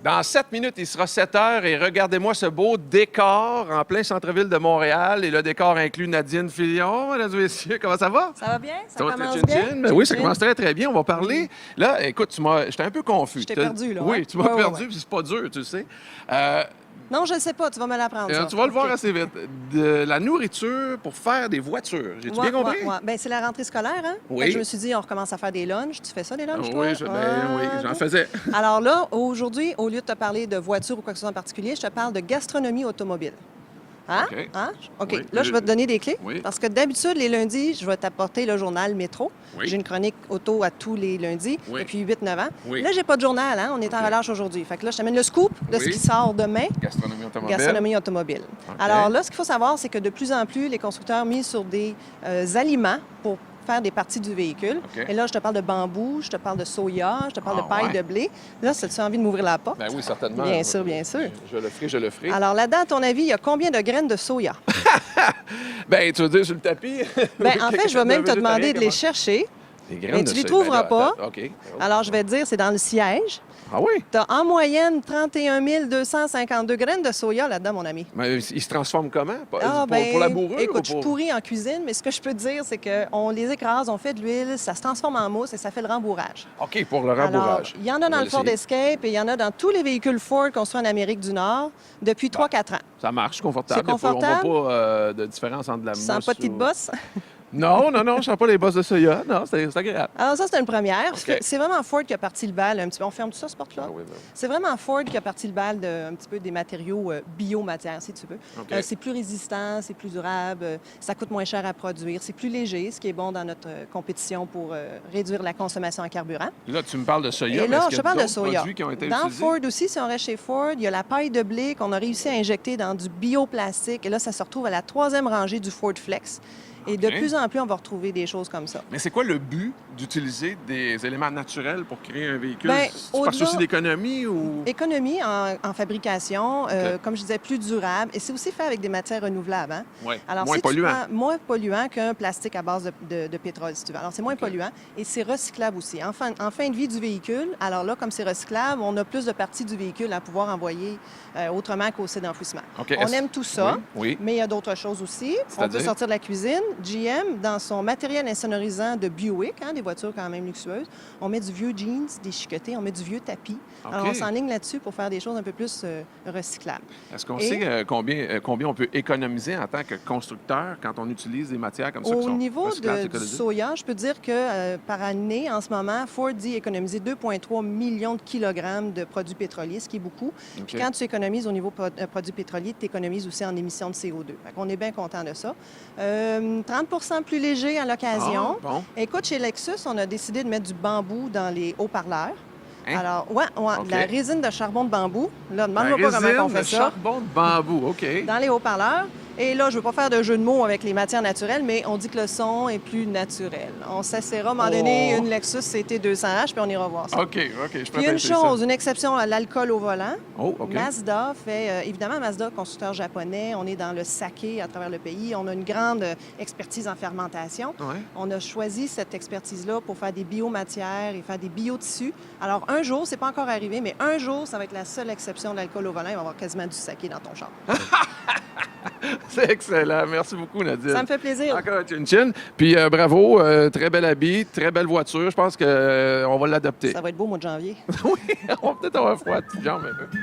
Dans 7 minutes, il sera 7 heures et regardez-moi ce beau décor en plein centre-ville de Montréal. Et le décor inclut Nadine Fillon. Mesdames et messieurs, comment ça va? Ça va bien? Ça va, commence chin, bien? chin? Ben oui, ça commence très, très bien. On va parler. Là, écoute, j'étais un peu confus. Je t'ai perdu, là. Oui, hein? tu m'as Ouais, perdu, ouais. puis c'est pas dur, tu sais. Non, je ne sais pas. Tu vas me l'apprendre. ça. Tu vas le voir OK. assez vite. De la nourriture pour faire des voitures. J'ai-tu bien compris? Ouais. Ben, c'est la rentrée scolaire, hein? Oui. Fait que je me suis dit, on recommence à faire des lunchs. Tu fais ça, des lunchs, toi? Oui, oui, j'en faisais. Alors là, aujourd'hui, au lieu de te parler de voiture ou quoi que ce soit en particulier, je te parle de gastronomie automobile. Hein? OK. Hein? OK. Oui. Là, je vais te donner des clés. Oui. Parce que d'habitude, les lundis, je vais t'apporter le journal Métro. Oui. J'ai une chronique auto à tous les lundis Oui. depuis 8-9 ans. Oui. Là, j'ai pas de journal, hein? On est en relâche aujourd'hui. Fait que là, je t'amène le scoop de ce Oui. qui sort demain. Gastronomie automobile. Gastronomie automobile. OK. Alors là, ce qu'il faut savoir, c'est que de plus en plus, les constructeurs misent sur des aliments pour faire des parties du véhicule. OK. Et là, je te parle de bambou, je te parle de soya, je te parle de Ah, paille ouais. de blé. Là, as tu envie de m'ouvrir la porte? Ben oui, certainement. Bien sûr, bien sûr. Je le ferai, je le ferai. Alors là-dedans, à ton avis, il y a combien de graines de soya? Ben, tu veux dire sur le tapis? Bien, en fait, je vais même te demander de les chercher. chercher. Des graines Mais de tu les soya. trouveras Ben là, pas. attends, OK. Alors, je vais te dire, c'est dans le siège. Ah oui? Tu as en moyenne 31 252 graines de soya là-dedans, mon ami. Mais il se transforme comment? Pour Ben, la bourrure? écoute, ou je suis pour... pourrie en cuisine, mais ce que je peux te dire, c'est qu'on les écrase, on fait de l'huile, ça se transforme en mousse et ça fait le rembourrage. OK, pour le Alors, rembourrage. il y en a On dans va le Ford l'essayer. Escape et il y en a dans tous les véhicules Ford construits en Amérique du Nord depuis 3-4 ans. Ça marche, confortable. C'est confortable? On voit pas de différence entre la Tu mousse sens pas de petite ou- bosse? Non, je sens pas les bosses de soya. Non, c'est agréable. Alors ça, c'est une première. OK. C'est vraiment Ford qui a parti le bal un petit peu. On ferme tout ça, ce porte-là? Ah oui, ben. C'est vraiment Ford qui a parti le bal un petit peu des matériaux biomatières, si tu veux. OK. C'est plus résistant, c'est plus durable, ça coûte moins cher à produire, c'est plus léger, ce qui est bon dans notre compétition pour réduire la consommation en carburant. Là, tu me parles de soya, Et mais là, est-ce je qu'il y te a parle de d'autres soya. produits qui ont été Dans utilisés? Ford aussi, si on reste chez Ford, il y a la paille de blé qu'on a réussi à injecter dans du bioplastique. Et là, ça se retrouve à la 3e rangée du Ford Flex. Et de OK. plus en plus, on va retrouver des choses comme ça. Mais c'est quoi le but d'utiliser des éléments naturels pour créer un véhicule? Ben, C'est par au-delà- souci d'économie ou... Économie en fabrication, OK. comme je disais, plus durable. Et c'est aussi fait avec des matières renouvelables. Hein? Ouais. Alors, Moins si tu polluant. prends- moins polluant qu'un plastique à base de pétrole, si tu veux. Alors, c'est moins OK. polluant et c'est recyclable aussi. En fin de vie du véhicule, alors là, comme c'est recyclable, on a plus de parties du véhicule à pouvoir envoyer autrement qu'au site d'enfouissement. OK. On aime tout ça, Oui. mais il y a d'autres choses aussi. On C'est-à-dire? peut sortir de la cuisine. GM, dans son matériel insonorisant de Buick, hein, des voitures quand même luxueuses, on met du vieux jeans déchiqueté, on met du vieux tapis. OK. Alors, on s'enligne là-dessus pour faire des choses un peu plus recyclables. Est-ce qu'on Et- sait combien on peut économiser en tant que constructeur quand on utilise des matières comme ça qui Au sont niveau recyclables, du écologiques? soya, je peux dire que par année, en ce moment, Ford dit économiser 2,3 millions de kilogrammes de produits pétroliers, ce qui est beaucoup. OK. Puis quand tu économises au niveau produits pétroliers, tu économises aussi en émissions de CO2. Fait qu'on est bien content de ça. 30 plus léger à l'occasion. Ah, bon. Écoute, chez Lexus, on a décidé de mettre du bambou dans les haut-parleurs. Hein? Alors, OK. de la résine de charbon de bambou. Là, La demande-moi pas résine comment on de fait ça. charbon de bambou, OK. Dans les haut-parleurs. Et là, je ne veux pas faire de jeu de mots avec les matières naturelles, mais on dit que le son est plus naturel. On s'assaiera à un moment donné, Oh. une Lexus CT200H, puis on ira voir ça. OK, je Puis peux une chose, une exception à l'alcool au volant. Oh, OK. Mazda fait, évidemment, Mazda, constructeur japonais, on est dans le saké à travers le pays. On a une grande expertise en fermentation. Ouais. On a choisi cette expertise-là pour faire des biomatières et faire des biotissus. Alors, un jour, c'est pas encore arrivé, mais un jour, ça va être la seule exception de l'alcool au volant. Il va y avoir quasiment du saké dans ton char. C'est excellent. Merci beaucoup, Nadine. Ça me fait plaisir. Encore un chin-chin. Puis bravo, très bel habit, très belle voiture. Je pense qu'on va l'adopter. Ça va être beau au mois de janvier. Oui, on va peut-être avoir froid, petite jambe un peu.